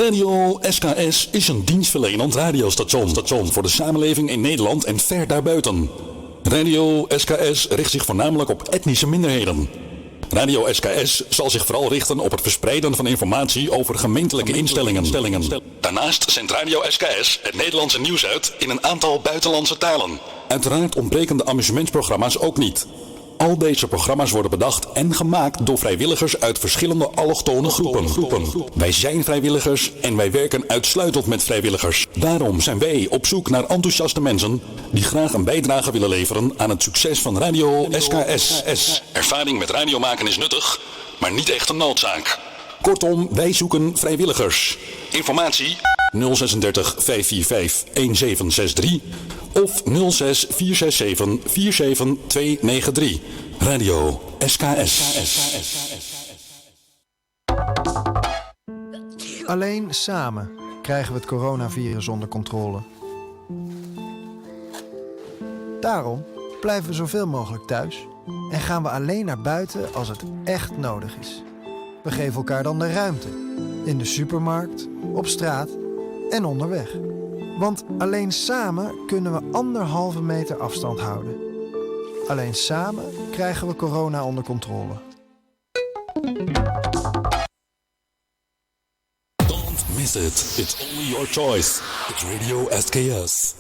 Radio SKS is een dienstverlenend radiostation voor de samenleving in Nederland en ver daarbuiten. Radio SKS richt zich voornamelijk op etnische minderheden. Radio SKS zal zich vooral richten op het verspreiden van informatie over gemeentelijke instellingen. Daarnaast zendt Radio SKS het Nederlandse nieuws uit in een aantal buitenlandse talen. Uiteraard ontbreken de amusementsprogramma's ook niet. Al deze programma's worden bedacht en gemaakt door vrijwilligers uit verschillende allochtone groepen. Wij zijn vrijwilligers en wij werken uitsluitend met vrijwilligers. Daarom zijn wij op zoek naar enthousiaste mensen die graag een bijdrage willen leveren aan het succes van Radio SKS. Ervaring met radio maken is nuttig, maar niet echt een noodzaak. Kortom, wij zoeken vrijwilligers. Informatie 036 545 1763 of 06 467 47293. Radio SKS. Alleen samen krijgen we het coronavirus onder controle. Daarom blijven we zoveel mogelijk thuis en gaan we alleen naar buiten als het echt nodig is. We geven elkaar dan de ruimte. In de supermarkt, op straat en onderweg. Want alleen samen kunnen we 1,5 meter afstand houden. Alleen samen krijgen we corona onder controle. Don't miss it. It's only your choice. It's Radio SKS.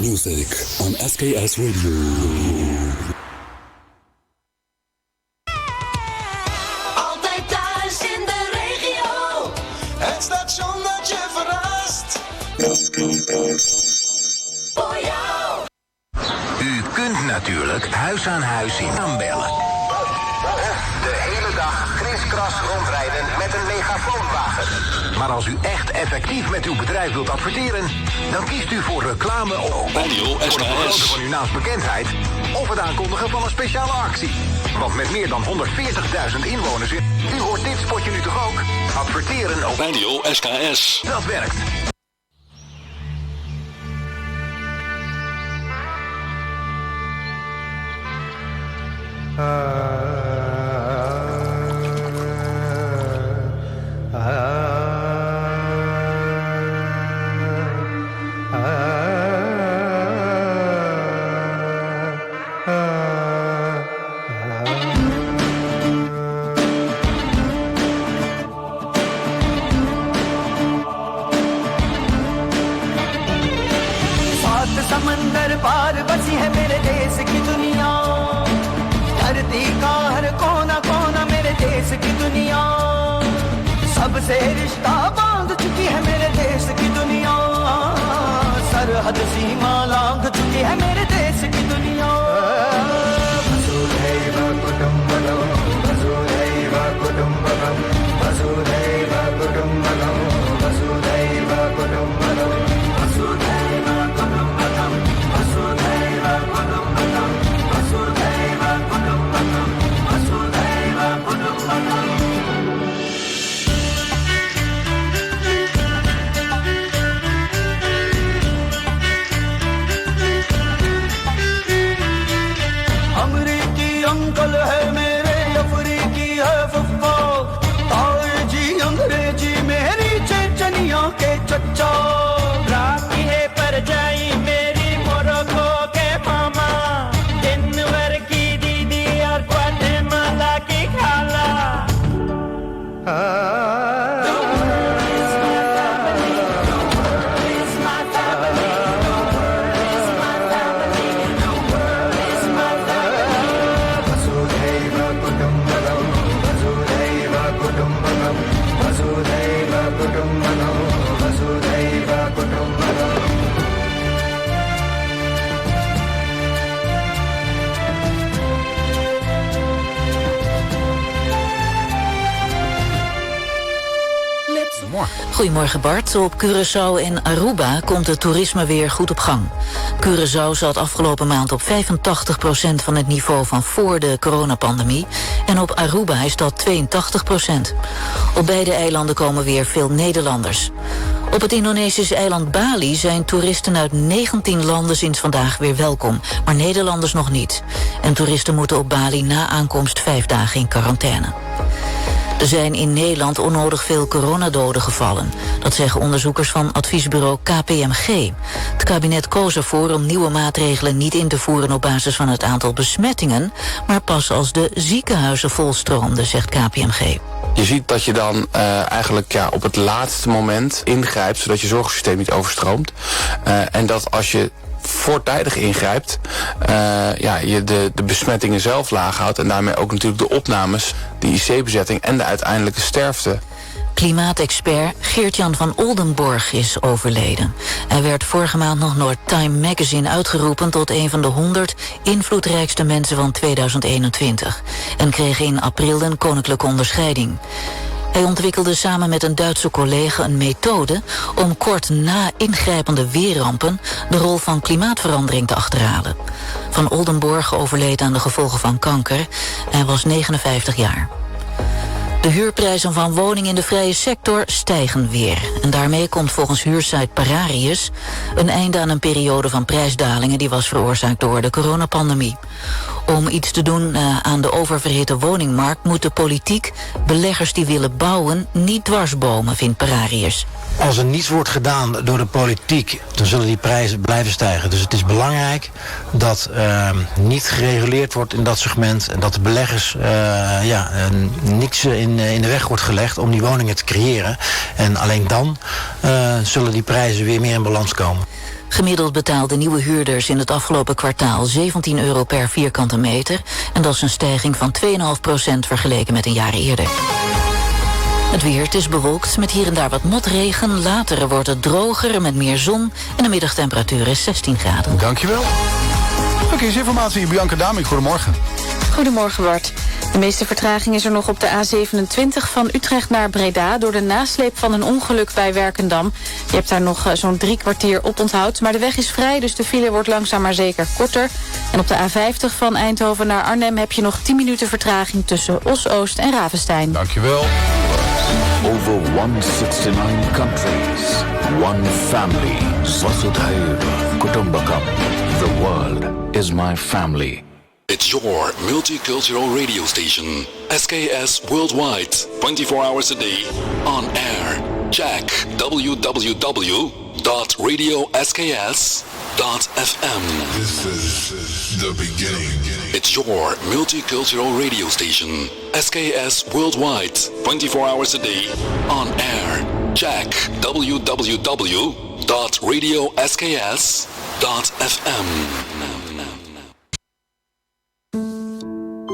Music on SKS Radio. Het station dat je verrast. Voor jou. U kunt natuurlijk huis aan huis aanbellen. De hele dag kriskras rondrijden met een megafoonwagen. Maar als u echt effectief met uw bedrijf wilt adverteren, dan kiest u voor reclame op Radio voor het vergroten SKS. van uw naamsbekendheid of het aankondigen van een speciale actie. Want met meer dan 140.000 inwoners, u hoort dit spotje nu toch ook? Adverteren op Radio SKS. dat werkt. समंदर पार बसी है मेरे देश की दुनिया धरती का हर कोना कोना मेरे देश की दुनिया सबसे रिश्ता बांध चुकी है मेरे देश की दुनिया सरहद सीमा लांघ चुकी है मेरे देश की दुनिया वसुधैव कुटुम्बकम् वसुधैव कुटुम्बकम् वसुधैव कुटुम्बकम् वसुधैव कुटुम्बकम् वसुधैव कुटुम्बकम् वसुधैव कुटुम्बकम् वसुधैव कुटुम्बकम् वसुधैव कुटुम्बकम् अमरीकी अंकल है मेरे अफ्रीकी है फुफ्फा ताऊ जी अंग्रेजी मेरी चेचनिया के चच्चा राखी है पर जाई मेरी मोरक्को के मामा दिनवर की दीदी और ग्वाटेमाला की खाला वसुधैव कुटुम्बकम् वसुधैव कुटुम्बकम् वसुधैव कुटुम्बकम् वसुधैव कुटुम्बकम् Goedemorgen Bart. Op Curaçao en Aruba komt het toerisme weer goed op gang. Curaçao zat afgelopen maand op 85% van het niveau van voor de coronapandemie. En op Aruba is dat 82%. Op beide eilanden komen weer veel Nederlanders. Op het Indonesische eiland Bali zijn toeristen uit 19 landen sinds vandaag weer welkom. Maar Nederlanders nog niet. En toeristen moeten op Bali na aankomst 5 dagen in quarantaine. Er zijn in Nederland onnodig veel coronadoden gevallen. Dat zeggen onderzoekers van adviesbureau KPMG. Het kabinet koos ervoor om nieuwe maatregelen niet in te voeren op basis van het aantal besmettingen, maar pas als de ziekenhuizen volstroomden, zegt KPMG. Je ziet dat je dan eigenlijk op het laatste moment ingrijpt, zodat je zorgsysteem niet overstroomt. En dat als je voortijdig ingrijpt, je de besmettingen zelf laag houdt en daarmee ook natuurlijk de opnames, de IC-bezetting en de uiteindelijke sterfte. Klimaatexpert Geert-Jan van Oldenborg is overleden. Hij werd vorige maand nog door Time Magazine uitgeroepen tot een van de 100 invloedrijkste mensen van 2021 en kreeg in april een koninklijke onderscheiding. Hij ontwikkelde samen met een Duitse collega een methode om kort na ingrijpende weerrampen de rol van klimaatverandering te achterhalen. Van Oldenborg overleed aan de gevolgen van kanker. Hij was 59 jaar. De huurprijzen van woningen in de vrije sector stijgen weer. En daarmee komt volgens huursite Pararius een einde aan een periode van prijsdalingen die was veroorzaakt door de coronapandemie. Om iets te doen aan de oververhitte woningmarkt moet de politiek beleggers die willen bouwen niet dwarsbomen, vindt Pararius. Als er niets wordt gedaan door de politiek, dan zullen die prijzen blijven stijgen. Dus het is belangrijk dat niet gereguleerd wordt in dat segment en dat de beleggers niks in de weg wordt gelegd om die woningen te creëren. En alleen dan zullen die prijzen weer meer in balans komen. Gemiddeld betaalden nieuwe huurders in het afgelopen kwartaal €17 per vierkante meter. En dat is een stijging van 2,5% vergeleken met een jaar eerder. Het weer, het is bewolkt met hier en daar wat motregen. Later wordt het droger met meer zon en de middagtemperatuur is 16 graden. Dankjewel. Verkeersinformatie, Bianca Damink, goedemorgen. Goedemorgen Bart. De meeste vertraging is er nog op de A27 van Utrecht naar Breda door de nasleep van een ongeluk bij Werkendam. Je hebt daar nog zo'n 3 kwartier op onthoud, maar de weg is vrij, dus de file wordt langzaam maar zeker korter. En op de A50 van Eindhoven naar Arnhem heb je nog 10 minuten vertraging tussen Os-Oost en Ravenstein. Dankjewel. Over 169 countries, one family, Vasudhaiva Kutumbakam. The world is my family. It's your multicultural radio station. SKS Worldwide. 24 hours a day. On air. Check www.radiosks.fm. This is the beginning. It's your multicultural radio station. SKS Worldwide. 24 hours a day. On air. Check www.radiosks.fm.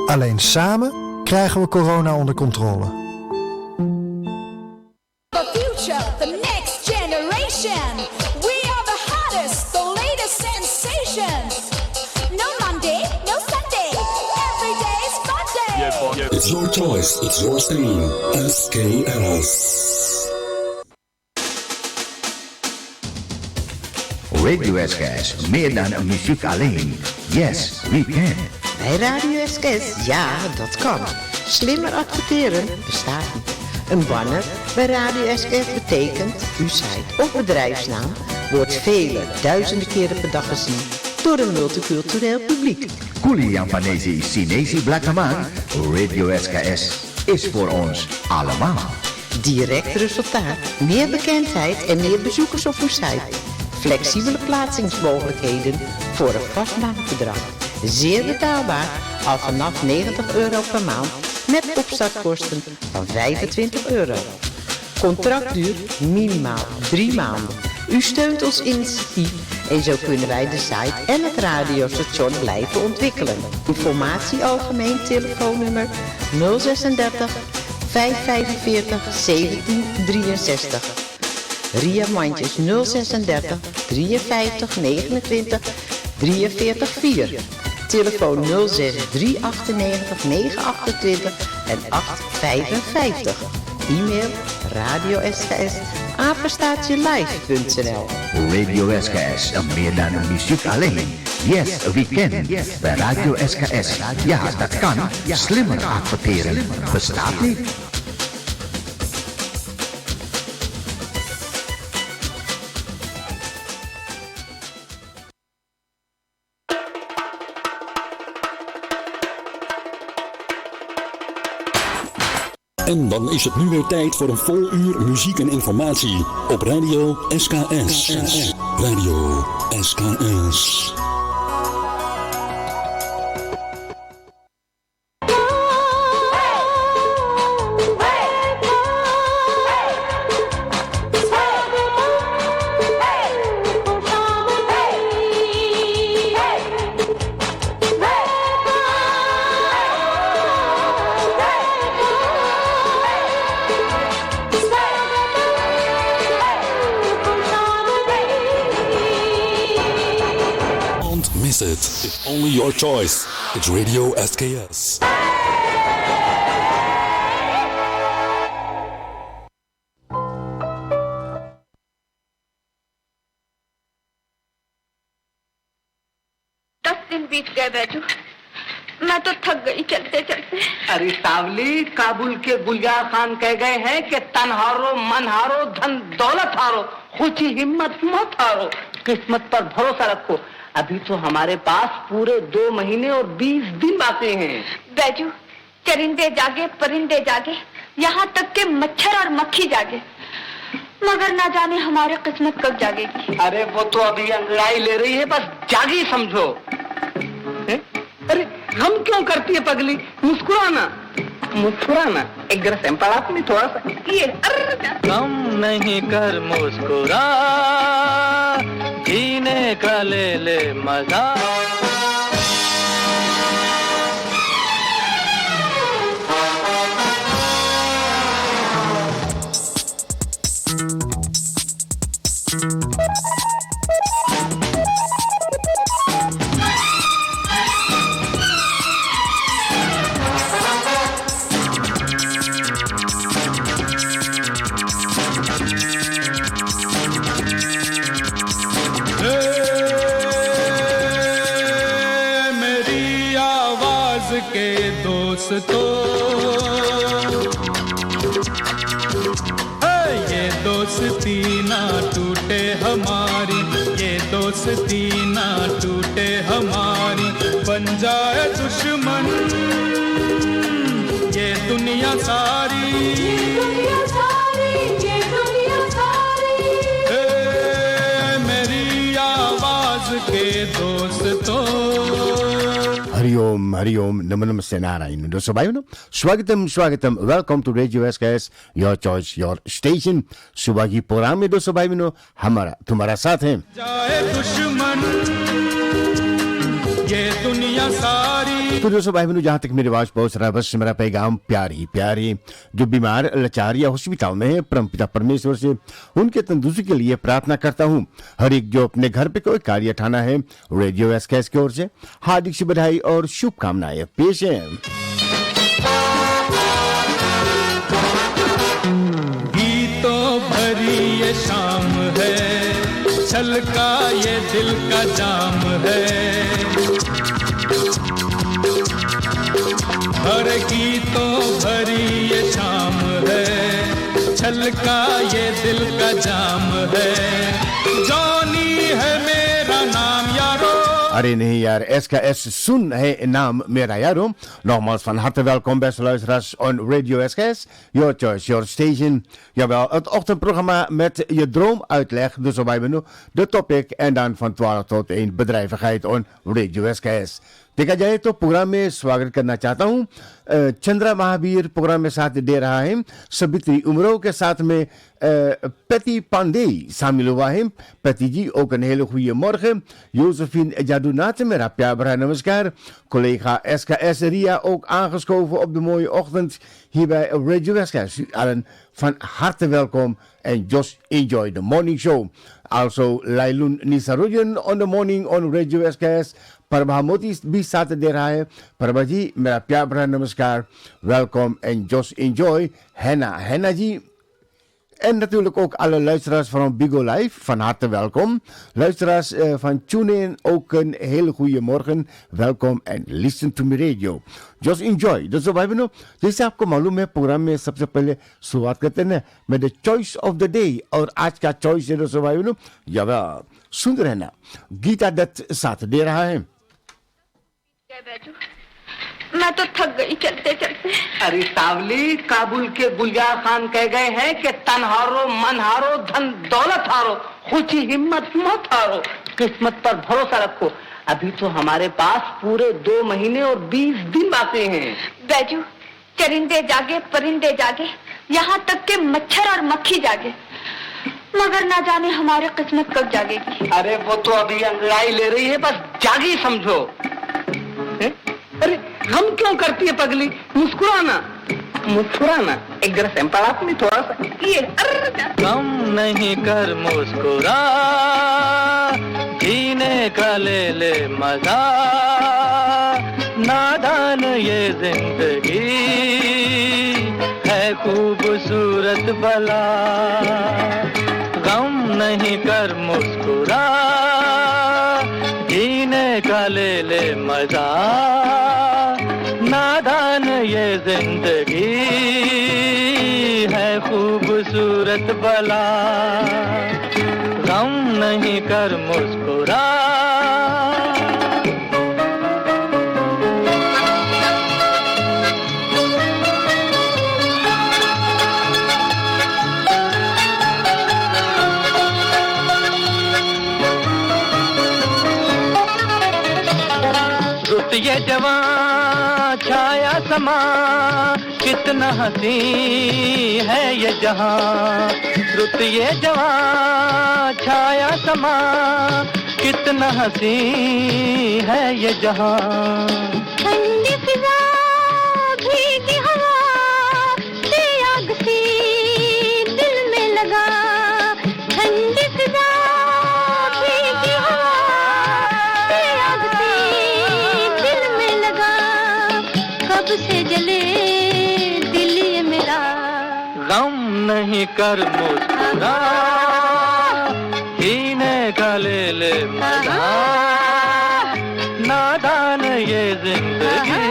Alleen samen krijgen we corona onder controle. The future, the next generation. We are the hottest, the latest sensation. No Monday, no Sunday. Every day's fun day. It's your choice, it's your stream. SKS. Radio SKS, meer dan een muziek alleen. Yes, we can. Bij Radio SKS, ja, dat kan. Slimmer adverteren bestaat niet. Een banner bij Radio SKS betekent, uw site of bedrijfsnaam wordt vele duizenden keren per dag gezien door een multicultureel publiek. Kuliang Panesi Sinesi Blakaman, Radio SKS is voor ons allemaal. Direct resultaat, meer bekendheid en meer bezoekers op uw site. Flexibele plaatsingsmogelijkheden voor een vast maandbedrag. Zeer betaalbaar, al vanaf €90 per maand, met opstartkosten van €25. Contractduur minimaal 3 maanden. U steunt ons initiatief en zo kunnen wij de site en het radiostation blijven ontwikkelen. Informatie algemeen telefoonnummer 036 545 1763. Ria Mandjes 036 53 29 43 4. Telefoon 06 398 928 en 855. E-mail radiosks@live.nl. Radio SKS, meer dan een muziek alleen. Yes, we can. Bij Radio SKS, ja, dat kan. Slimmer adverteren bestaat niet. En dan is het nu weer tijd voor een vol uur muziek en informatie op Radio SKS. Radio SKS. It's only your choice. It's Radio SKS. बीत गए बैजू, मैं तो थक गई चलते चलते। अरे सावली, काबुल के गुलजार खान कह गए हैं कि तन हारो, मन हारो, धन दौलत हारो, खुशी हिम्मत मत हारो, किस्मत पर भरोसा रखो। अभी तो हमारे पास पूरे 2 महीने और 20 दिन बाकी हैं। बैजू, चरिंदे जागे, परिंदे जागे, यहाँ तक के मच्छर और मक्खी जागे, मगर ना जाने हमारी किस्मत कब जागेगी। अरे वो तो अभी अंगड़ाई ले रही है, बस जागी समझो। अरे हम क्यों करती है पगली? मुस्कुराना, मुस्कुराना। एक जरा सैंपल आपने थोड़ा सा ये। कम नहीं कर मुस्कुरा, जीने का ले ले मजा। ये दोस्ती ना टूटे हमारी, ये दोस्ती ना टूटे हमारी, बन जाए दुश्मन ये दुनिया सारी, ये दुनिया सारी। मेरी आवाज के दोस्तों। हरिओम हरिओम नमो नमस्ते नारायण। दोस्तों भाइयों स्वागतम स्वागतम, welcome to radio SKS, your choice your station. सुबह की प्रोग्राम में दोस्तों भाइयों हमारा तुम्हारा साथ है। जाए दुश्मन ये दुनिया सारी। तो दोस्तों भाई बहनों, जहाँ तक मेरी आवाज पहुंच रहा है, बस मेरा पैगाम प्यारी प्यारी जो बीमार लाचार या हॉस्पिटल में है, परमपिता परमेश्वर से उनके तंदुरुस्ती के लिए प्रार्थना करता हूँ। हर एक जो अपने घर पे कोई कार्य उठाना है, रेडियो एसकेएस की ओर से हार्दिक सी बधाई और शुभकामनाएं पेश है। गीतों भरी ये शाम है, छलका ये दिल का जाम है, हर गीतों भरी ये शाम है, छलका ये दिल का जाम है, जॉनी है मेरा नाम यारो। अरे नहीं यार, SKS Sun है नाम मेरा यारो. Nogmaals van harte welkom beste luisteraars on Radio SKS, your choice, your station. Jawel, het ochtendprogramma met je droomuitleg, dus op wij de topic en dan van 12 tot 1 bedrijvigheid on Radio SKS. देखा जाए तो programme में स्वागत करना चाहता हूँ। Chandra Mahavir programme में साथ दे रहा है, सबित्री उमरों के साथ में पेती पांडे शामिल हुआ है। पेती जी ook een hele goede morgen. Josephine Jadunaat, मेरा प्यार भरा नमस्कार। Collega SKS Ria ook aangeschoven op de mooie ochtend hier bij Radio SKS. Allen van harte welkom en just enjoy the morning show. Also Lailun Nisarujan on the morning on Radio SKS. Parabha Moti भी साथ दे रहा है। परभा जी मेरा प्यार भरा नमस्कार, welkom en just enjoy. Henna ji. En natuurlijk ook alle luisteraars van Bigo Live, van harte welkom. Luisteraars van TuneIn, ook een hele goede morgen. Welkom en listen to me radio. Just enjoy. दोस्तों भाई बहनों, जैसे आपको मालूम है programme में सबसे पहले शुरुआत करते हैं में the choice of the day. और आज का चॉइस है दोस्तों भाई बहनों, या सुन रहना, गीता दत्त साथ दे रहा है। मैं तो थक गई चलते चलते। अरे सावली, काबुल के गुलजार खान कह गए हैं कि तन हारो, मन हारो, धन दौलत हारो, खुशी हिम्मत मत हारो, किस्मत पर भरोसा रखो। अभी तो हमारे पास पूरे 2 महीने और 20 दिन बाकी हैं। बैजू, चरिंदे जागे परिंदे जागे, यहाँ तक के मच्छर और मक्खी जागे, मगर ना जाने हमारी किस्मत कब जागेगी। अरे वो तो अभी अंगड़ाई ले रही है, बस जागी समझो। अरे हम क्यों करती है पगली? मुस्कुराना मुस्कुराना, एक जरा सैंपल आपने थोड़ा सा ये। गम नहीं कर मुस्कुरा, जीने का ले ले मजा, नादान ये जिंदगी है खूबसूरत भला। गम नहीं कर मुस्कुरा, जीने का ले ले मजा, नादान ये जिंदगी है खूबसूरत भला। गम नहीं कर मुस्कुरा। रुत ये जवां छाया समा, कितना हसी है ये जहां। रुत ये जवां छाया समा, कितना हसी है ये जहां। ठंडी फिजा भीगी हवा से आग सी दिल में लगा। ठंडी फिजा भीगी हवा से आग सी दिल में लगा। कब से जले दिल ये मेरा। गम नहीं कर मुस्कुरा, जीने का ले ले मजा, नादान ये जिंदगी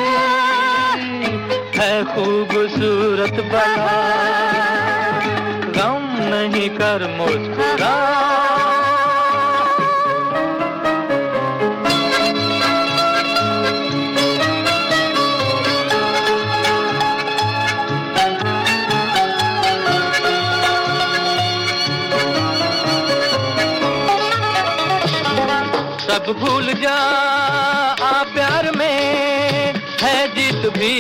है खूबसूरत भला। गम नहीं कर मुस्कुरा। सब भूल जा आ प्यार में, है जीत भी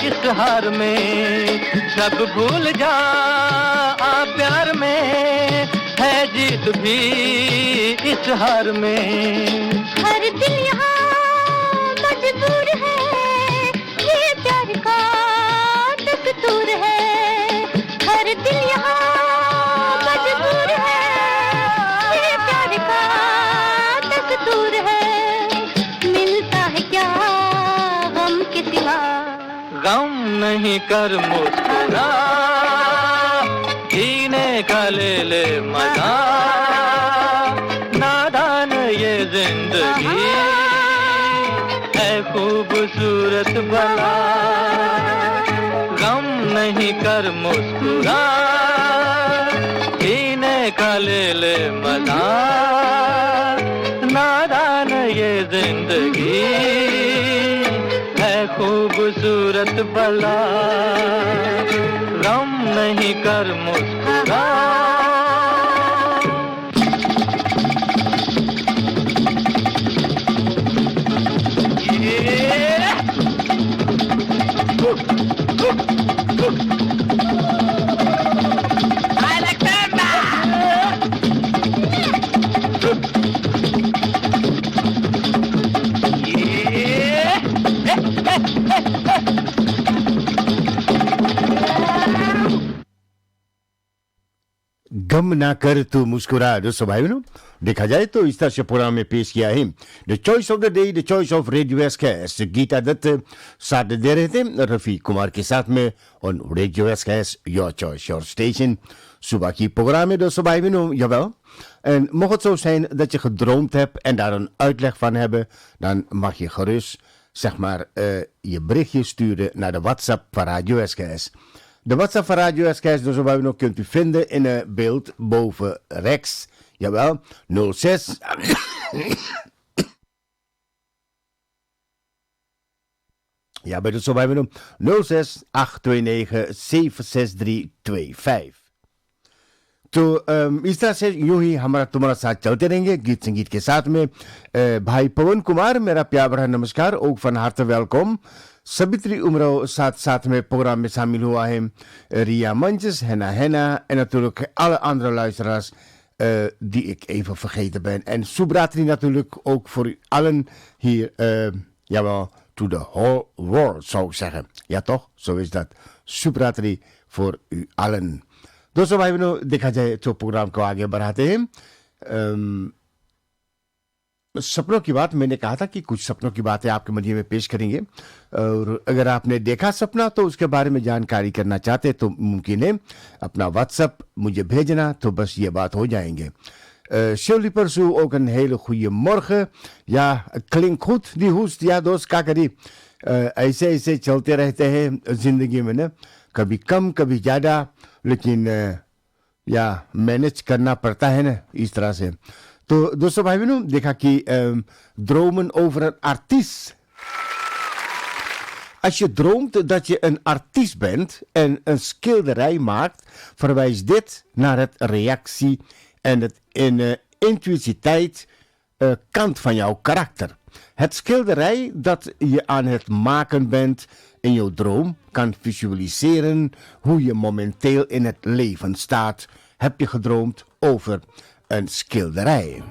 इस हार में। सब भूल जा आ प्यार में, है जीत भी इस हार में। हर दिल यहाँ मजबूर है, ये प्यार का दस्तूर है। हर दिल यहाँ मजबूर है, ये प्यार का दस्तूर है। मिलता है क्या गम के सिवा। गम नहीं कर मुस्कुरा, जीने का ले ले मजा, नादान ये जिंदगी है खूबसूरत भला। गम नहीं कर मुस्कुरा, जीने का ले ले मजा, नादान ये जिंदगी है खूबसूरत भला। गम नहीं कर मुस्कुरा। गम ना कर तू मुस्कुरा। दोस्तों भाई बहनों, देखा जाए तो इस तरह से प्रोग्राम में पेश किया है the choice of the day, the choice of radio SKS. Geeta Dutt साथ दे रहे थे रफी कुमार के साथ में on radio SKS, your choice your station. Suba ki programma dus bij benoemen, jawel. En mocht het zo zijn dat je gedroomd hebt en daar een uitleg van hebben, dan mag je gerust, zeg maar, je berichtje sturen naar de WhatsApp van Radio SKS. De WhatsApp van Radio SKS, dus bij benoemen, kunt u vinden in het beeld boven rechts. Jawel, 06... Ja, bij de zo bij me 06 829 76325. तो इस तरह से यूं ही हमारा तुम्हारा साथ चलते रहेंगे गीत संगीत के साथ में। भाई पवन कुमार मेरा प्यार भरा नमस्कार ook van harte welkom। Sabitri Umro साथ में प्रोग्राम में शामिल हुआ है Ria Manjes, Henna en natuurlijk alle andere luisteraars die ik even vergeten ben. En Subratri natuurlijk ook voor u allen hier, jawel, to the whole world zou ik zeggen. Ja toch, zo is dat. Subratri voor u allen। दोस्तों भाई बहनों देखा जाए तो programme को आगे बढ़ाते हैं। सपनों की बात मैंने कहा था कि कुछ सपनों की बातें आपके मध्य में पेश करेंगे और अगर आपने देखा सपना तो उसके बारे में जानकारी करना चाहते तो मुमकिन है अपना व्हाट्सएप मुझे भेजना तो बस ये बात हो जाएंगे। Shirley Persoe, ook een hele goede morgen. Ja, het klinkt goed, die hoest. Ja, दोस्त क्या करी ऐसे चलते रहते हैं जिंदगी में ना, कभी कम कभी ज़्यादा, लेकिन या मैनेज करना पड़ता है ना इस तरह से। तो दोस्तों भाई बहनों देखा कि dromen over een artiest. Als je droomt dat je een artiest bent en een schilderij maakt, verwijst dit naar het reactie en het intuïteit kant van jouw karakter. Het schilderij dat je aan het maken bent in jouw droom kan visualiseren hoe je momenteel in het leven staat. Heb je gedroomd over een schilderij?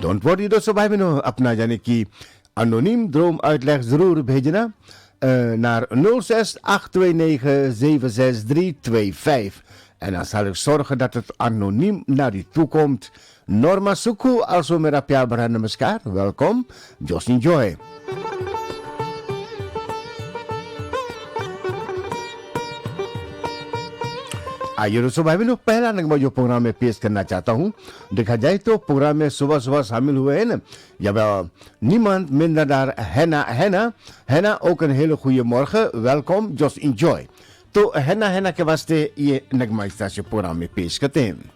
Don't worry दोस्तों भाई बहनों, अपना यानी कि anoniem droomuitleg जरूर भेजना naar 06 829 76325. En dan zal ik zorgen dat het anoniem naar u toe komt. Norma Suku, also mera pyar bhara namaskar. Welkom. Just enjoy. आइए दोस्तों भाई बहनों, पहला नगमा जो प्रोग्राम में पेश करना चाहता हूँ, देखा जाए तो प्रोग्राम में सुबह सुबह शामिल हुए हैं ना, जब niemand minder dan Henna ook een hele goede morgen, welkom, just enjoy। तो Henna के वास्ते ये नगमा इस तरह से प्रोग्राम में पेश करते हैं।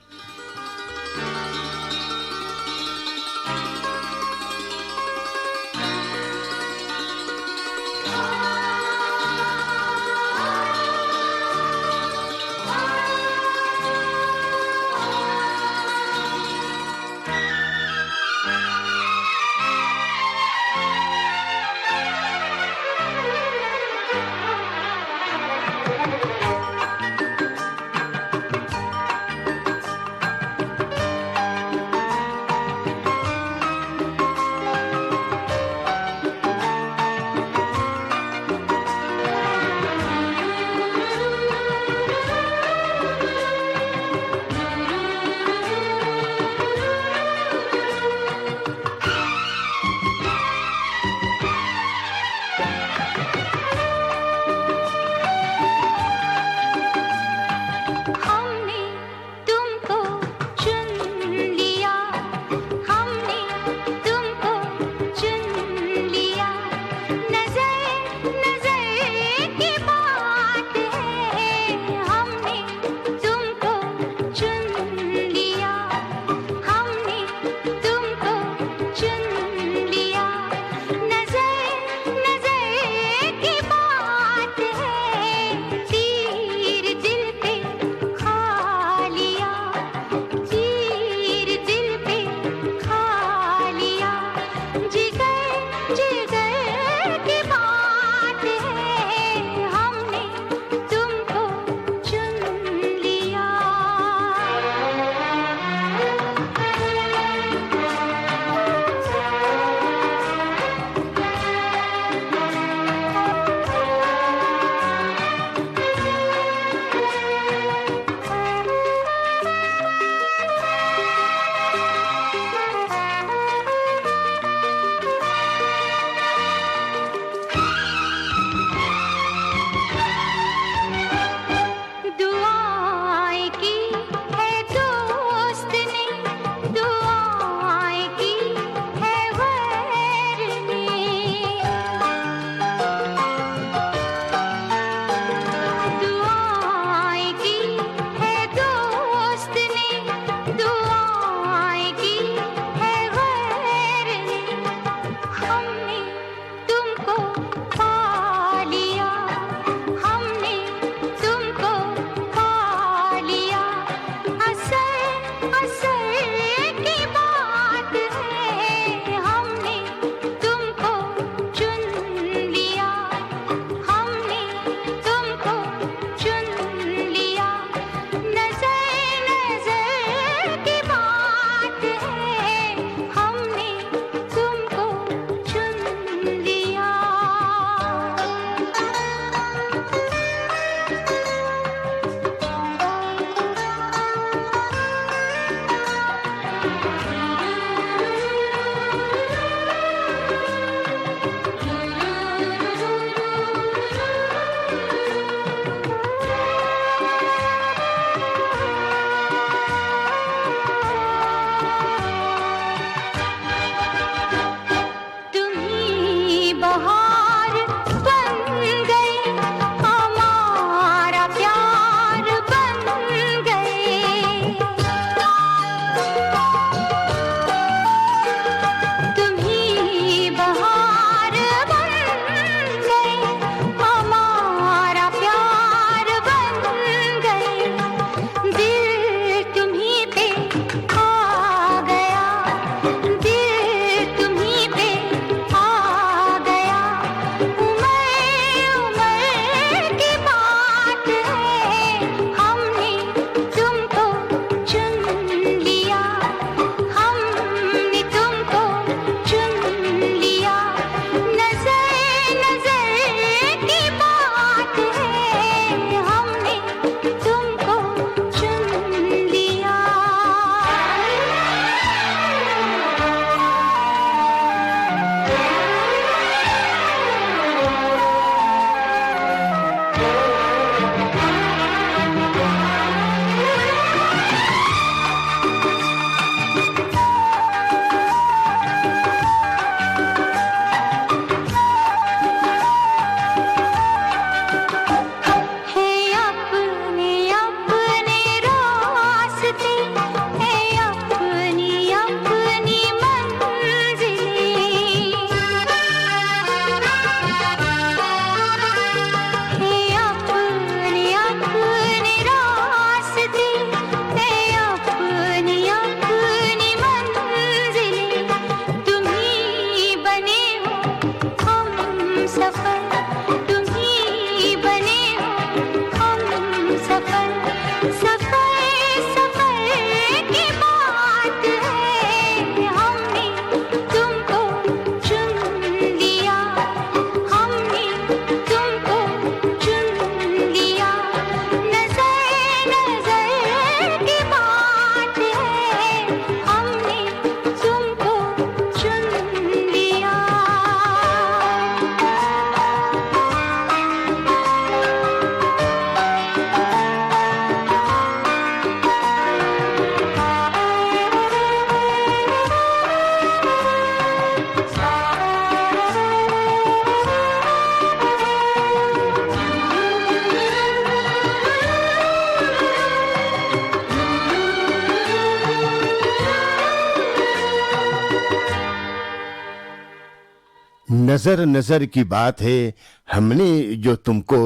नजर नजर की बात है, हमने जो तुमको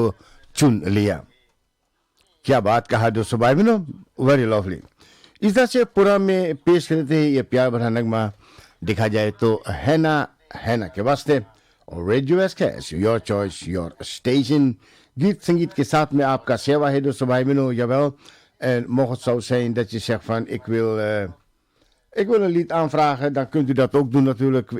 चुन लिया। क्या बात कहा दोस्तों भाई बहनों, वेरी लवली। इस तरह से पूरा में पेश करते हैं ये प्यार भरा नगमा, देखा जाए तो हैना के वास्ते और radio SKS, your choice your station. गीत संगीत के साथ में आपका सेवा है दोस्तों भाई beno, jawel. En mocht het zo zijn dat je zegt van ik wil een lied aanvragen, dan kunt u dat ook doen natuurlijk.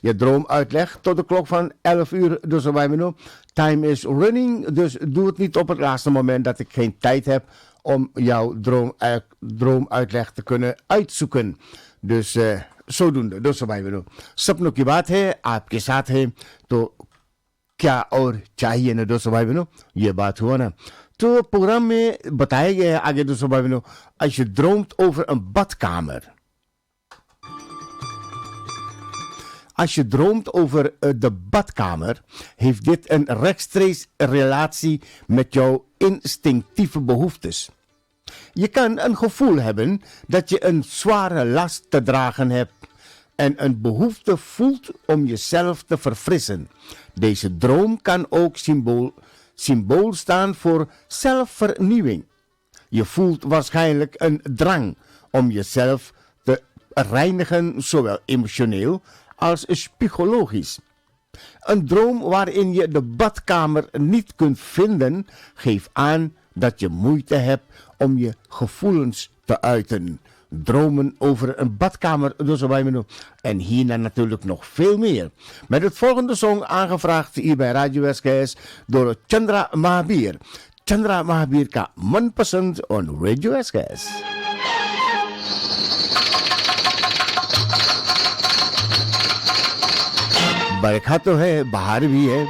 Je droomuitleg tot de klok van 11 uur doestoo भाई beno. Time is running, dus doe het niet op het laatste moment dat ik geen tijd heb om jouw droomuitleg te kunnen uitzoeken. Dus zodoende दोस्तों भाई बहनों, सपनों की बात है, आपके साथ है, तो क्या और चाहिए ना दोस्तों भाई बहनों, ये बात हुआ ना। तो प्रोग्राम में बताया गया है आगे दोस्तों भाई बहनों, als je droomt over een badkamer. Als je droomt over de badkamer, heeft dit een rechtstreeks relatie met jouw instinctieve behoeftes. Je kan een gevoel hebben dat je een zware last te dragen hebt en een behoefte voelt om jezelf te verfrissen. Deze droom kan ook symbool staan voor zelfvernieuwing. Je voelt waarschijnlijk een drang om jezelf te reinigen, zowel emotioneel als psychologisch. Een droom waarin je de badkamer niet kunt vinden, geeft aan dat je moeite hebt om je gevoelens te uiten. Dromen over een badkamer, dus en hierna natuurlijk nog veel meer. Met het volgende song aangevraagd hier bij Radio SKS door Chandra Mahabir. Chandra Mahabir ka manpasand on Radio SKS. बरखा तो है, बाहर भी है।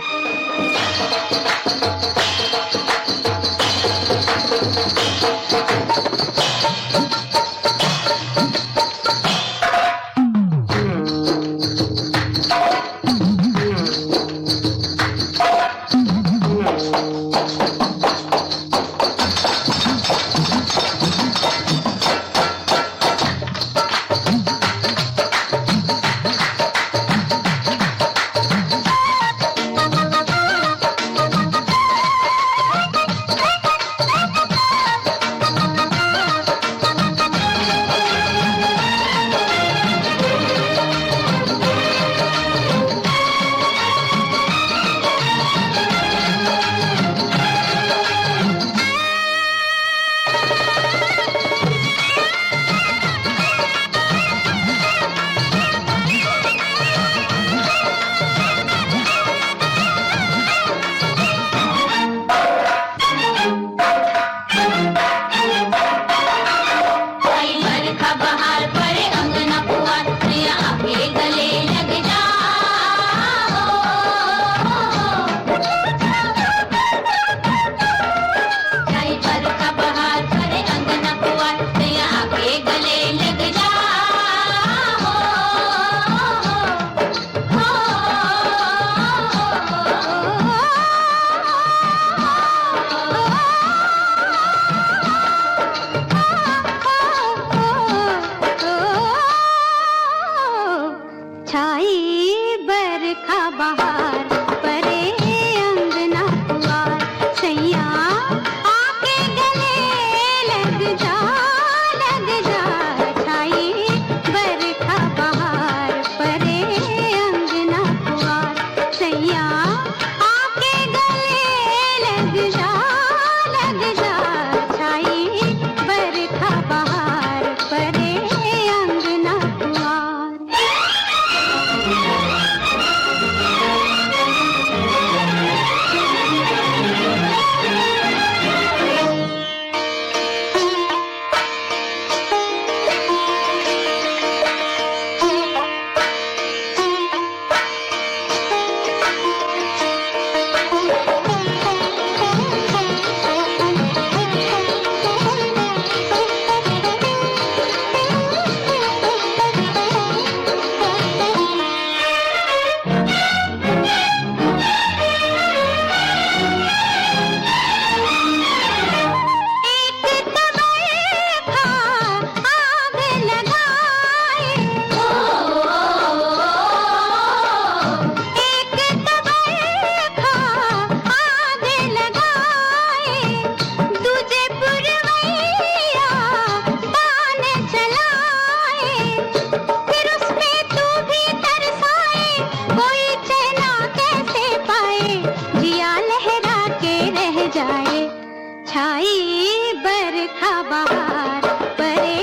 छाई बरखा बहार परे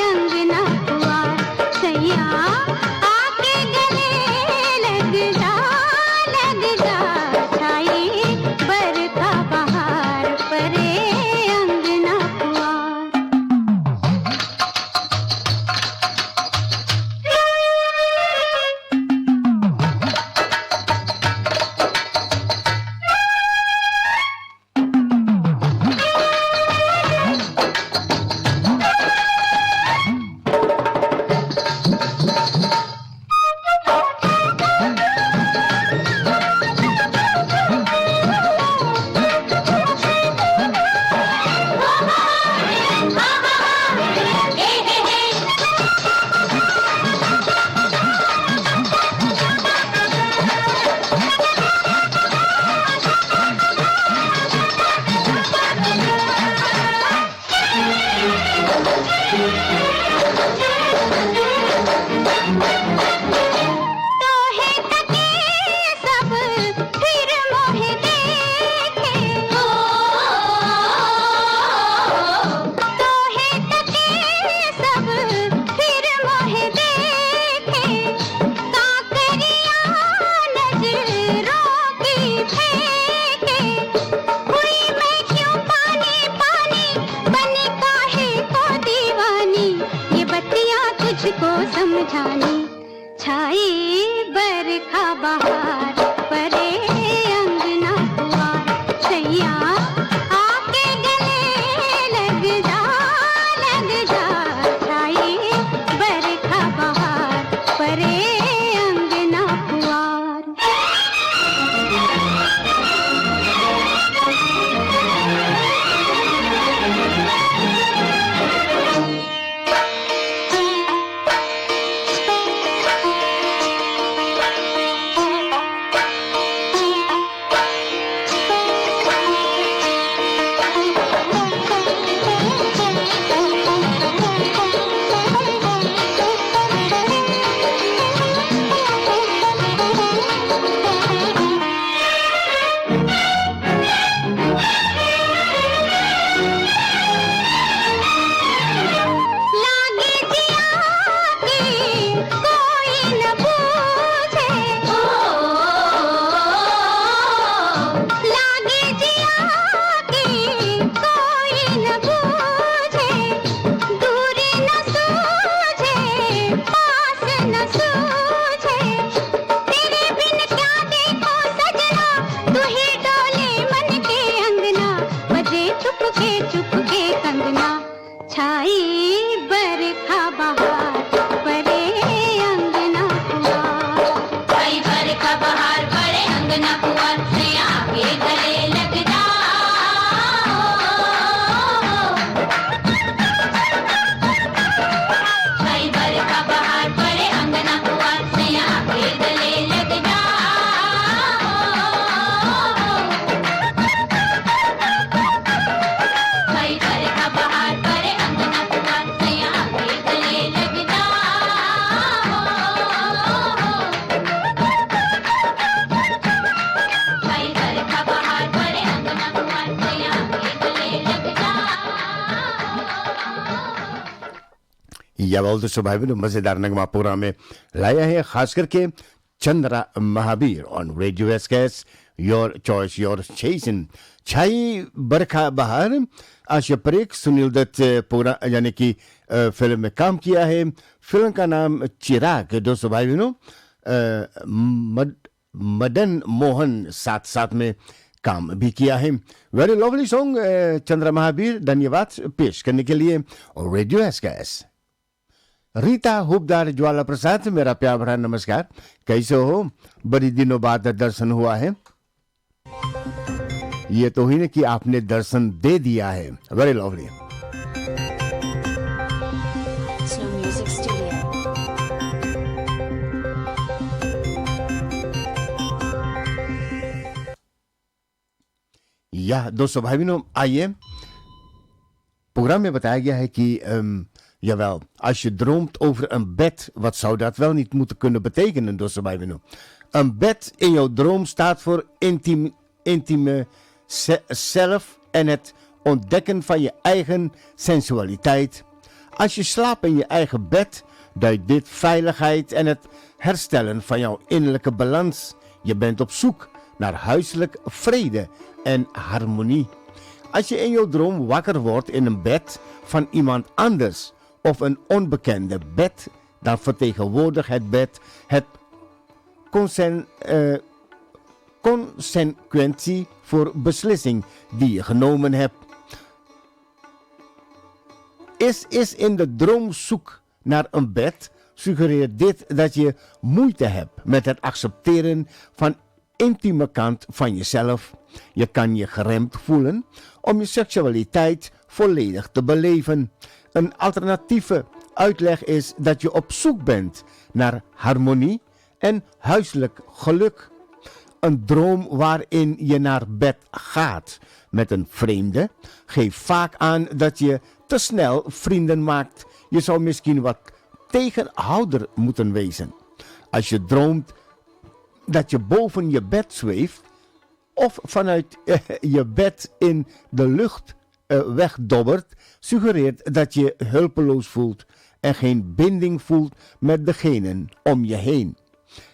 अंगना पुआर सैया आके गले लग जा छाई बरखा बहार परे अंगना पुआर तुझको समझाने छाई बरखा बहार परे अंगना पुआर सैया आके गले लग जा छाई बरखा बहार परे अंगना पुआर जवाल दोस्तों भाई बहनों मजेदार नगमा प्रोग्राम में लाया है खास करके Chandra Mahavir on radio SKS your choice your station छाई बरखा बहार आशा परेख सुनील दत्त पूरा यानी कि फिल्म में काम किया है। फिल्म का नाम चिराग दोस्तों भाई बहनों मदन मोहन साथ साथ में काम भी किया है। Very lovely song Chandra Mahavir धन्यवाद पेश करने के लिए और रेडियो एसकेएस। रीता हुबदार ज्वाला प्रसाद मेरा प्यार भरा नमस्कार, कैसे हो? बड़ी दिनों बाद दर्शन हुआ है। ये तो ही नहीं कि आपने दर्शन दे दिया है। Very lovely. या दोस्तों भाई बहनों आइए, प्रोग्राम में बताया गया है कि jawel, als je droomt over een bed, wat zou dat wel niet moeten kunnen betekenen, dosse bijbeno? Een bed in jouw droom staat voor intieme zelf en het ontdekken van je eigen sensualiteit. Als je slaapt in je eigen bed, duidt dit veiligheid en het herstellen van jouw innerlijke balans. Je bent op zoek naar huiselijk vrede en harmonie. Als je in jouw droom wakker wordt in een bed van iemand anders of een onbekende bed, dan vertegenwoordigt het bed het consequentie voor beslissing die je genomen hebt. Is in de droom zoek naar een bed, suggereert dit dat je moeite hebt met het accepteren van intieme kant van jezelf. Je kan je geremd voelen om je seksualiteit volledig te beleven. Een alternatieve uitleg is dat je op zoek bent naar harmonie en huiselijk geluk. Een droom waarin je naar bed gaat met een vreemde geeft vaak aan dat je te snel vrienden maakt. Je zou misschien wat tegenhouder moeten wezen. Als je droomt dat je boven je bed zweeft of vanuit je bed in de lucht wegdobbert, suggereert dat je hulpeloos voelt en geen binding voelt met degenen om je heen.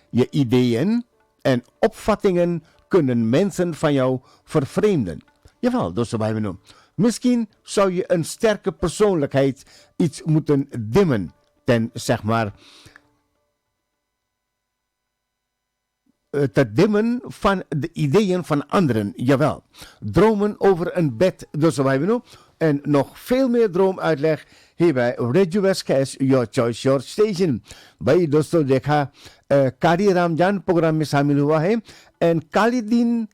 Je ideeën en opvattingen kunnen mensen van jou vervreemden. Jawel, dat is wat we noemen. Misschien zou je een sterke persoonlijkheid iets moeten dimmen ten, zeg maar, te dimmen van de ideeën van anderen. Jawel. Dromen over een bed, dus wat we noemen. En nog veel meer droomuitleg hier bij Radio SKS, Your Choice, Your Station. भाई दोस्तों देखा कारी Ramjan programme में शामिल हुआ है and कालीदीन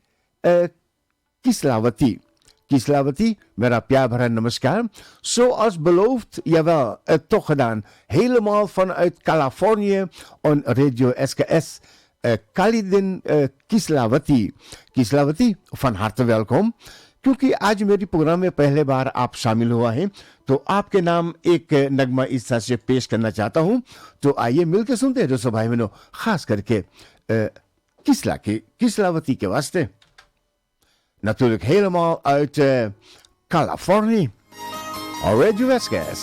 Kislawati, मेरा प्यार भरा नमस्कार. Zoals beloofd, jawel, toch gedaan. Helemaal vanuit Californië on Radio SKS. Kalidin Kislawati. Kislawati, van harte welkom. क्योंकि आज मेरी प्रोग्राम में पहले बार आप शामिल हुआ है तो आपके नाम एक नगमा इस तरह से पेश करना चाहता हूं. तो आइए मिलकर सुनते हैं दोस्तों भाई बहनों, खास करके Kislawati के वास्ते. Natuurlijk helemaal uit Californië. Radio SKS.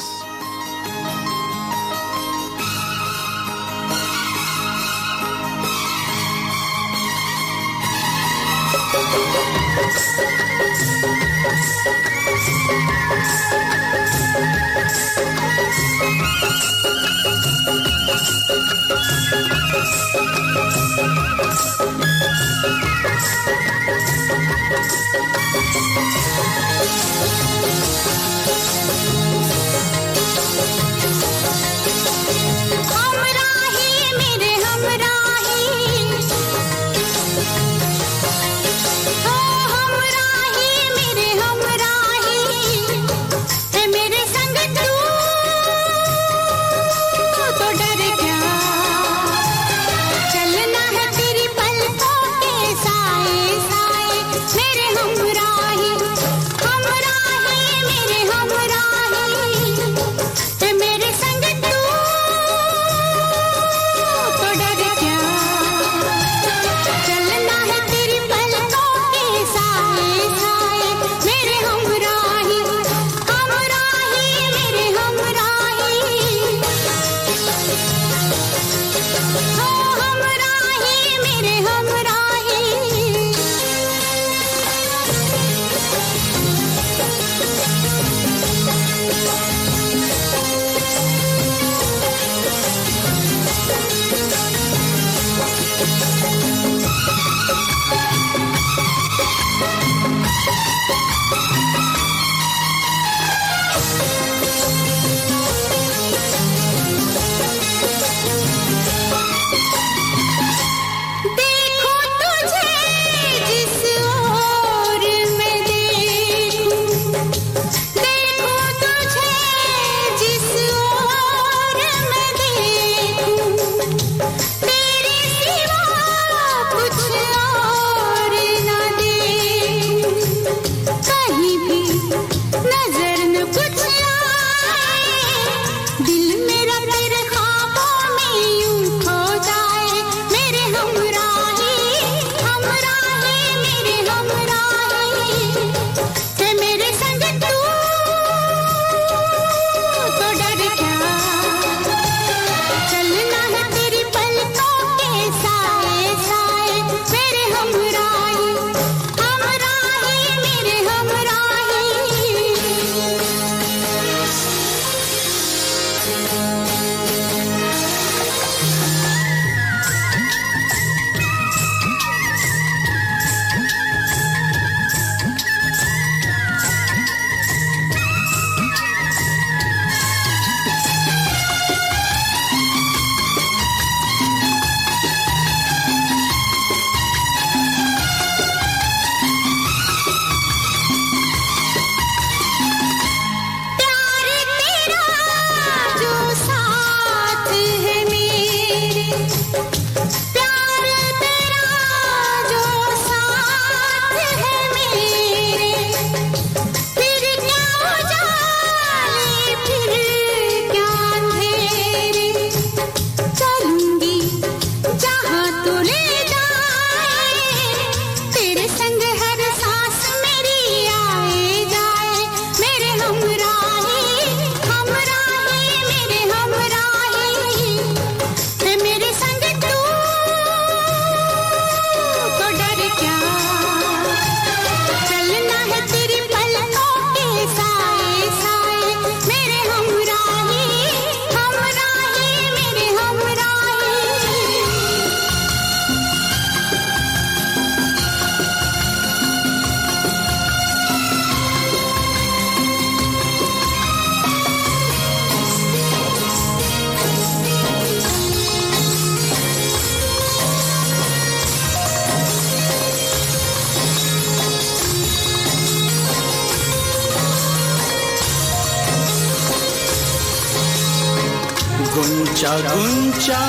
Guncha Guncha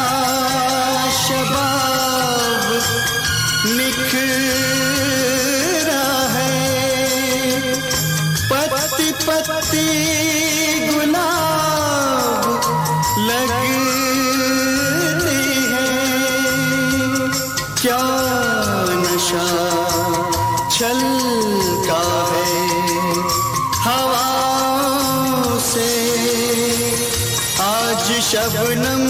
शबाब निखरा है पत्ती पत्ती गुलाब लगती है क्या नशा छलका है हवाओं से आज शबनम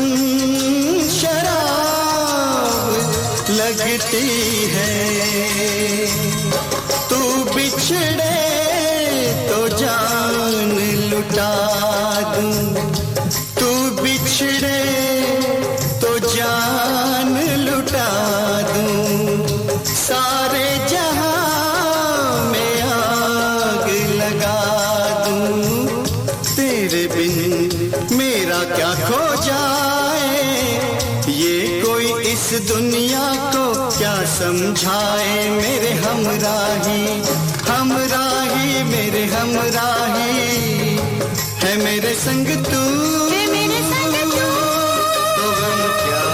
शराब लगती है तू बिछड़े तो जान लुटा दूं तू बिछड़े तो जान लुटा दूं सारे जहां में आग लगा दूं तेरे बिन मेरा क्या खो जाए ये कोई इस दुनिया को क्या समझाए मेरे हमराही हमराही मेरे हमराही है मेरे संग तू तो गम क्या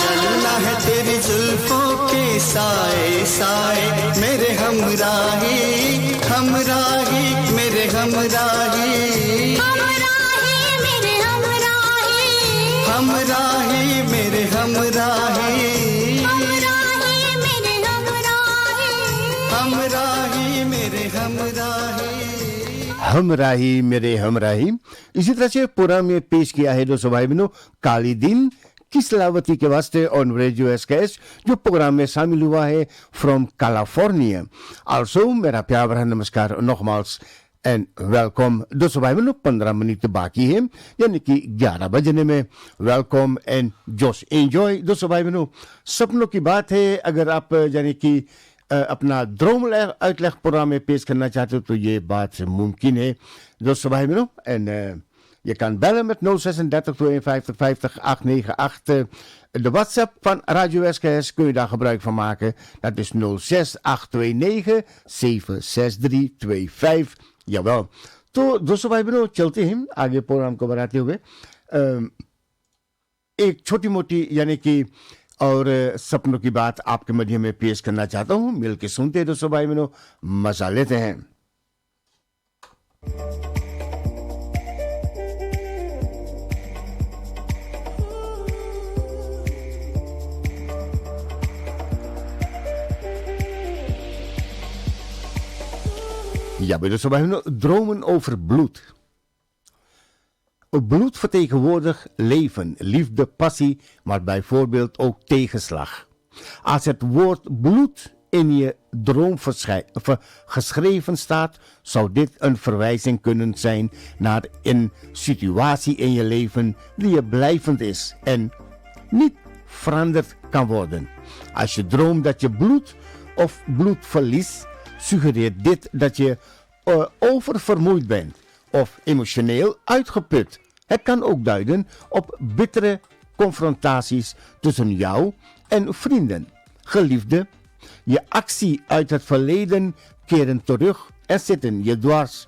चलना है तेरी जुल्फों के साए साए मेरे हमराही हमराही मेरे हमराही हमराही मेरे हमराही हमराही मेरे हमराही हमराही मेरे हमराही। इसी तरह से प्रोग्राम में पेश किया है दोस्तों भाई बहनों काली दिन किसलावती के वास्ते ऑन रेडियो एसकेएस जो प्रोग्राम में शामिल हुआ है फ्रॉम कैलिफोर्निया। आल्सो मेरा प्यार भरा नमस्कार नॉगमाल्स एंड वेलकम दोस्तों भाई बहनों 15 मिनट बाकी है यानी कि 11 बजने में वेलकम एंड जोश एंजॉय दोस्तों भाई बहनों। सपनों की बात है अगर आप यानी कि अपना ड्रोम uitleg प्रोग्राम में पेश करना चाहते हो तो ये बात मुमकिन है दोस्तों भाई बहनों। En je kan bellen met 036 52 50 898. De WhatsApp van Radio SKS kun je daar gebruik van maken. Dat is 06 829 76325. Jawel. तो दोस्तों भाई बहनों चलते हैं आगे प्रोग्राम को बढ़ाते हुए एक छोटी मोटी यानी कि और सपनों की बात आपके मध्य में पेश करना चाहता हूं मिलके सुनते हैं दोस्तों भाई बहनों मजा लेते हैं। Ja, bij de Sabahino dromen over bloed. Bloed vertegenwoordigt leven, liefde, passie, maar bijvoorbeeld ook tegenslag. Als het woord bloed in je droom geschreven staat, zou dit een verwijzing kunnen zijn naar een situatie in je leven die je blijvend is en niet veranderd kan worden. Als je droomt dat je bloed of bloedverlies, suggereert dit dat je oververmoeid bent of emotioneel uitgeput. Het kan ook duiden op bittere confrontaties tussen jou en vrienden, geliefden. Je actie uit het verleden keren terug en zitten je dwars.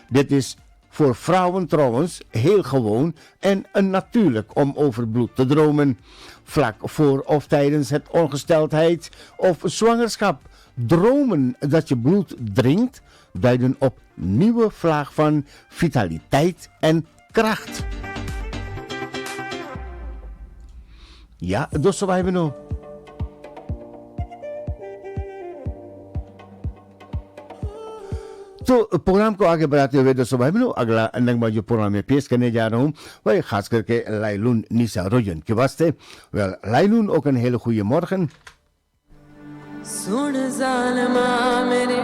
Dit is voor vrouwen trouwens heel gewoon en natuurlijk om over bloed te dromen. Vlak voor of tijdens het ongesteldheid of zwangerschap. Dromen dat je bloed drinkt duiden op nieuwe vlaag van vitaliteit en kracht. Ja, दोस्तों भाई बहनों तो programme को आगे बढ़ाते हुए दोस्तों भाई बहनों अगला नगमा जो प्रोग्राम में पेश करने जा रहा हूं वह खास करके लाइलून निसा रोजन के वास्ते। वेल लाइलून ook een hele goede morgen। सुन जालिमा मेरे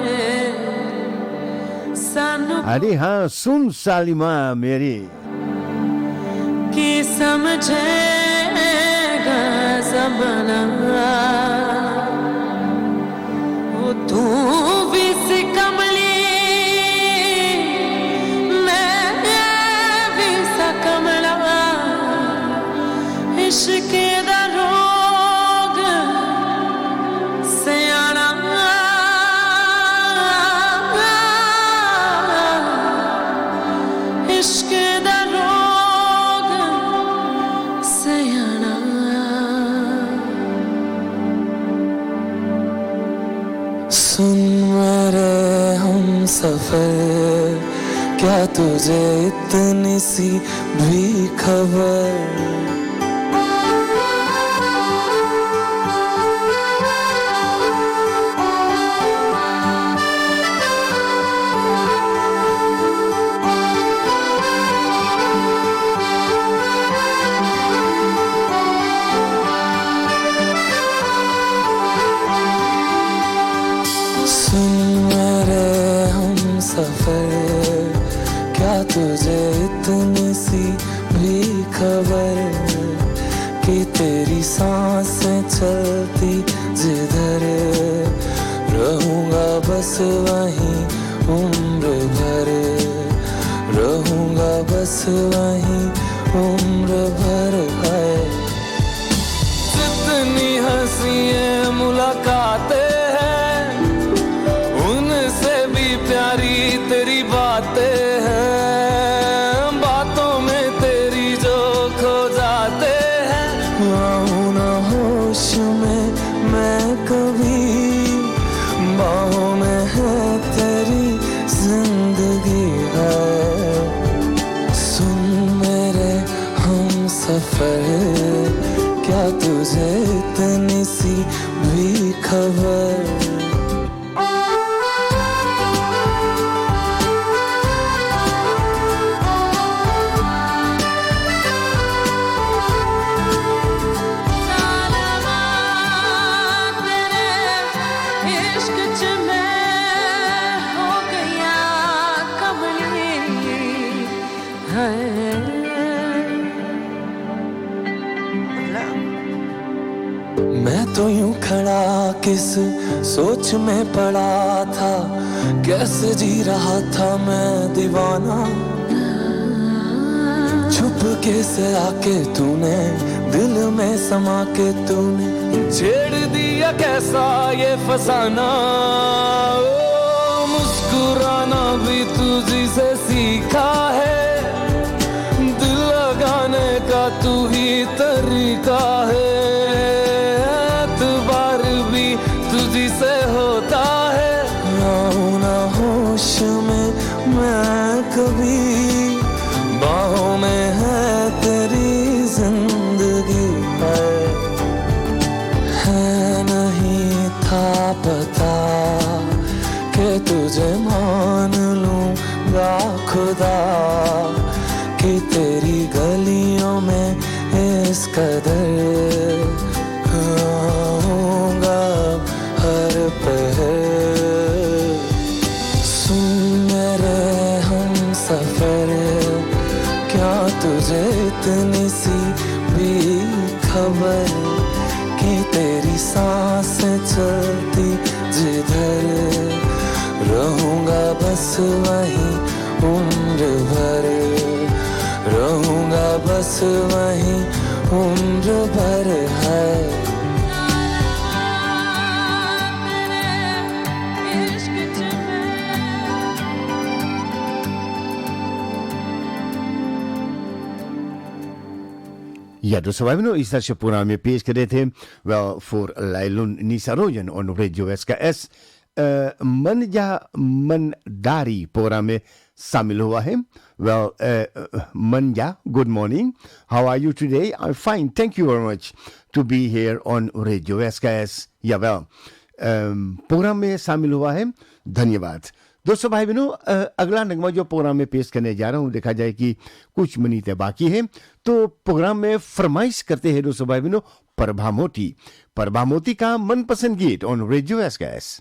सानू अरे हाँ सुन सालिमा मेरी की समझेगा ज़माना वो तू भी सी कमली मैं भी सा कमला इश्क दा रोग सियाना इश्क दा रोग सुन मेरे हम सफर, क्या तुझे इतनी सी भी खबर? क्या तुझे इतनी सी भी खबर कि तेरी सांसें चलती जिधर, रहूंगा बस वहीं उम्र भर, रहूंगा बस वहीं उम्र भर है। जितनी हंसियां मुलाकातें हैं, उनसे भी प्यारी तेरी बातें हैं, बातों में तेरी जो खो जाते हैं। आऊं ना होश में मैं कभी, बाहों में है तेरी जिंदगी है। सुन मेरे हम सफर, क्या तुझे इतनी सी भी खबर? मैं तो यूं खड़ा किस सोच में पड़ा था, कैसे जी रहा था मैं दीवाना। छुप के से आके तूने दिल में समा के तूने छेड़ दिया कैसा ये फसाना। ओ मुस्कुराना भी तुझी से सीखा है, दिल लगाने का तू ही तरीका है। एतबार भी तुझी से होता है, आऊं ना होश में मैं कभी, बाहों में है तेरी जिंदगी है नहीं था पता कि तुझे मान लूंगा खुदा, कि तेरी गलियों में इस कदर आऊंगा हर पहर। सुन मेरे हम सफर, क्या तुझे इतनी सी भी खबर कि तेरी सांसें चलती जिधर, रहूंगा बस वहीं उम्र भर, रहूंगा बस वहीं उम्र भर है। Ja, dus we hebben nu iets dat je programma pees gedaan, wel voor Lailun Nisaroyen on Radio SKS. Manja Mandari programma samil hua hai. Well, Manja, good morning. How are you today? I'm fine. Thank you very much to be here on Radio SKS. Jawel. Programme में शामिल हुआ है, धन्यवाद। दोस्तों भाई बहनों, अगला नगमा जो प्रोग्राम में पेश करने जा रहा हूँ, देखा जाए कि कुछ मिनट बाकी है, तो प्रोग्राम में फरमाइश करते हैं दोस्तों भाई बहनों प्रभा मोती का मनपसंद गीत ऑन रेडियो एसकेएस।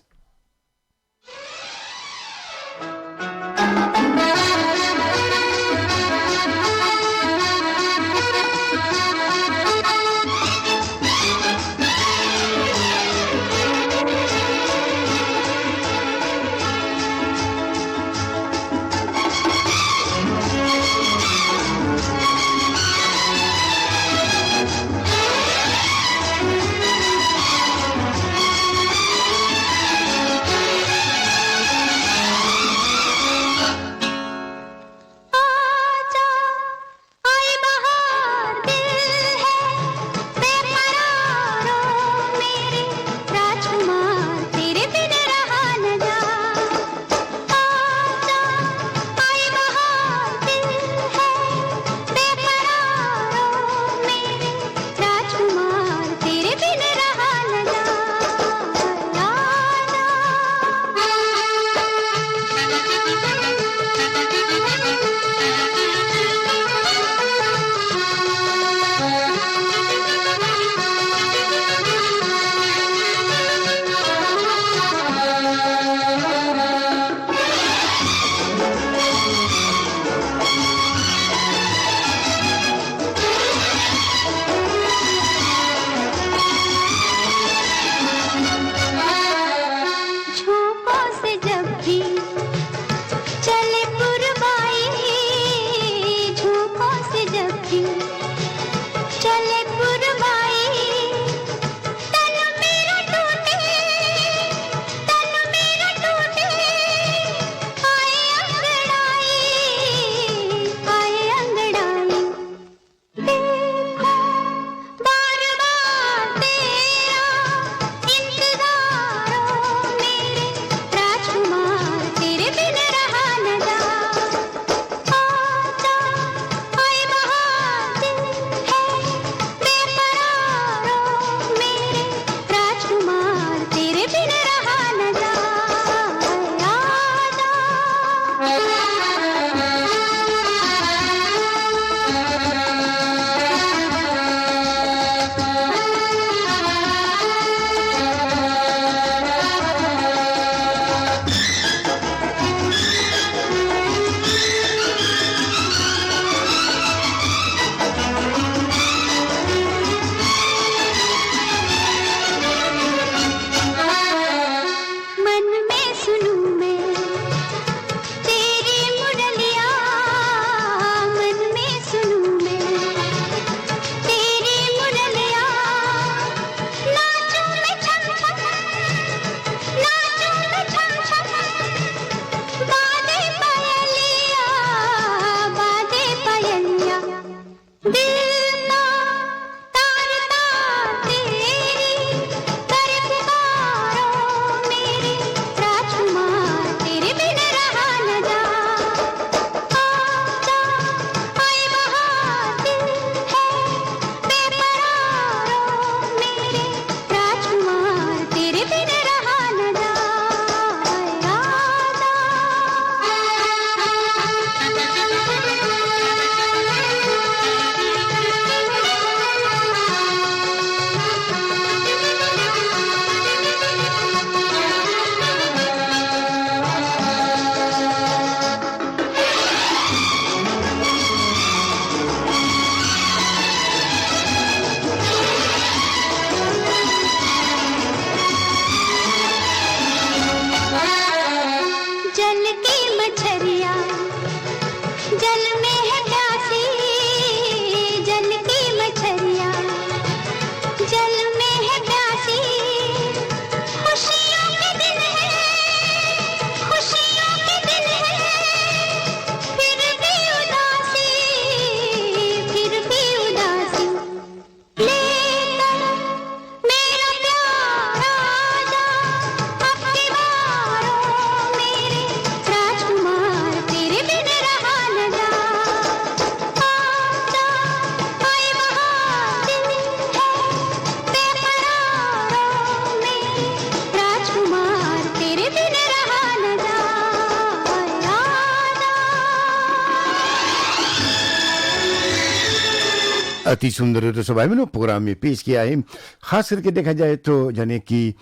अति सुंदर तो सब में प्रोग्राम में पेश किया है। खास करके देखा जाए तो यानी कि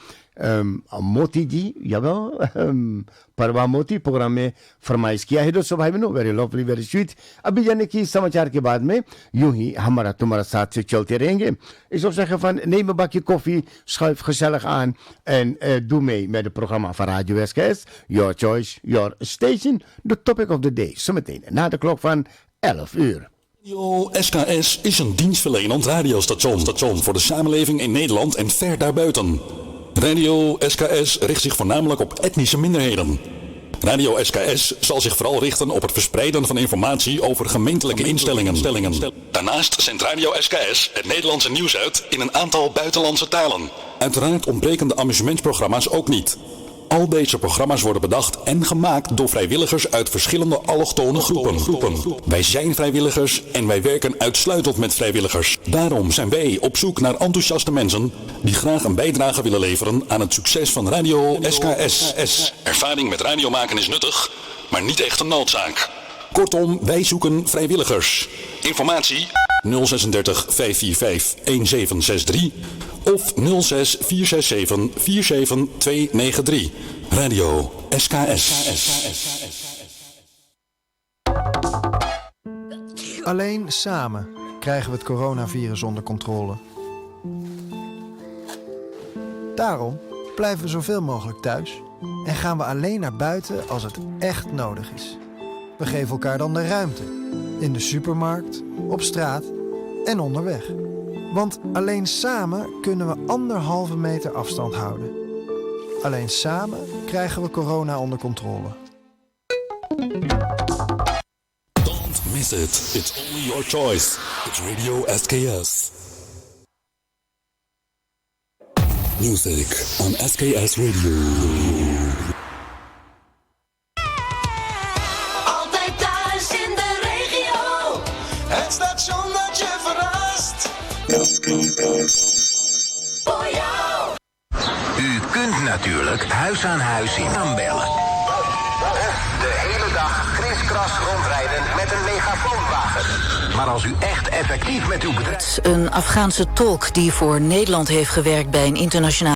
मोती जी या परवा मोती प्रोग्राम में फरमाइश किया है दोस्तों भाई बहनों, वेरी लवली वेरी स्वीट। अभी यानी कि समाचार के बाद में यूं ही हमारा तुम्हारा साथ से चलते रहेंगे। Ik zou zeggen van neem een bakje koffie, schuif gezellig aan en doe mee met het programma van Radio SKS. Your choice, your station, the topic of the day. Zometeen na de klok van 11 uur. Radio SKS is een dienstverlenend radiostation voor de samenleving in Nederland en ver daarbuiten. Radio SKS richt zich voornamelijk op etnische minderheden. Radio SKS zal zich vooral richten op het verspreiden van informatie over gemeentelijke instellingen. Daarnaast zendt Radio SKS het Nederlandse nieuws uit in een aantal buitenlandse talen. Uiteraard ontbreken de amusementsprogramma's ook niet. Al deze programma's worden bedacht en gemaakt door vrijwilligers uit verschillende allochtone groepen. Wij zijn vrijwilligers en wij werken uitsluitend met vrijwilligers. Daarom zijn wij op zoek naar enthousiaste mensen die graag een bijdrage willen leveren aan het succes van Radio SKS. Ervaring met radio maken is nuttig, maar niet echt een noodzaak. Kortom, wij zoeken vrijwilligers. Informatie 036 545 1763 of 06 467 47293. Radio SKS. Alleen samen krijgen we het coronavirus onder controle. Daarom blijven we zoveel mogelijk thuis en gaan we alleen naar buiten als het echt nodig is. We geven elkaar dan de ruimte. In de supermarkt, op straat en onderweg. Want alleen samen kunnen we 1,5 meter afstand houden. Alleen samen krijgen we corona onder controle. Don't miss it. It's only your choice. It's Radio SKS. Music on SKS Radio. Altijd thuis in de regio. Het station dat je verrast. Voor jou. U kunt natuurlijk huis aan huis in aanbellen. De hele dag kriskras rondrijden met een megafoonwagen. Maar als u echt effectief met uw bedrijf... Een Afghaanse tolk die voor Nederland heeft gewerkt bij een internationale